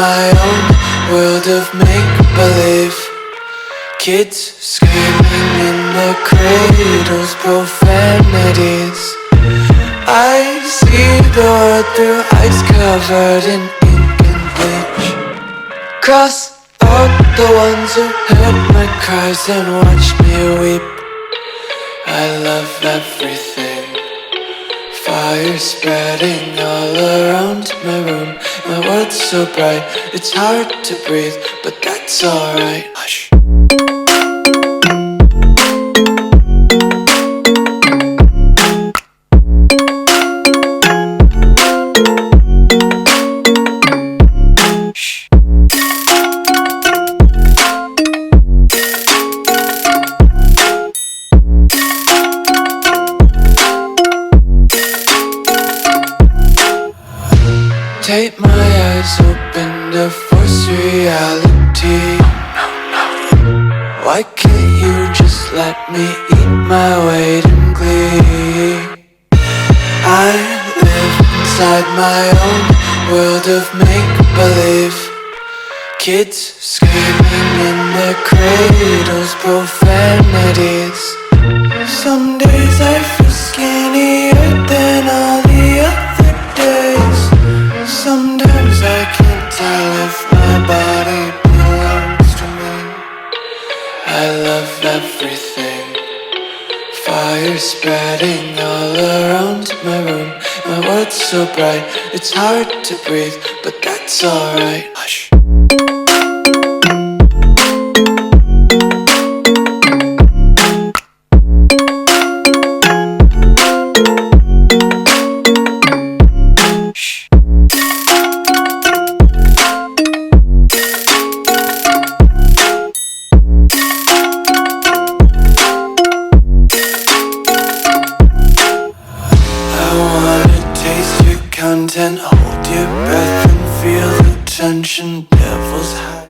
my own world of make-believe. Kids screaming in their cradles, profanities. I see the world through eyes covered in ink and bleach. Cross out the ones who heard my cries and watched me weep. I love everything. Fire spreading all around my room. My world's so bright, it's hard to breathe, but that's alright. Hush. Take my eyes open to force reality. Why can't you just let me eat my weight in glee? I live inside my own world of make-believe. Kids screaming in their cradles, profanities. Some days I feel skinnier than all the other days. Sometimes I can't tell if my body belongs to me. I love everything. Fire spreading all around my room. My world's so bright, it's hard to breathe, but that's alright. Hush. Content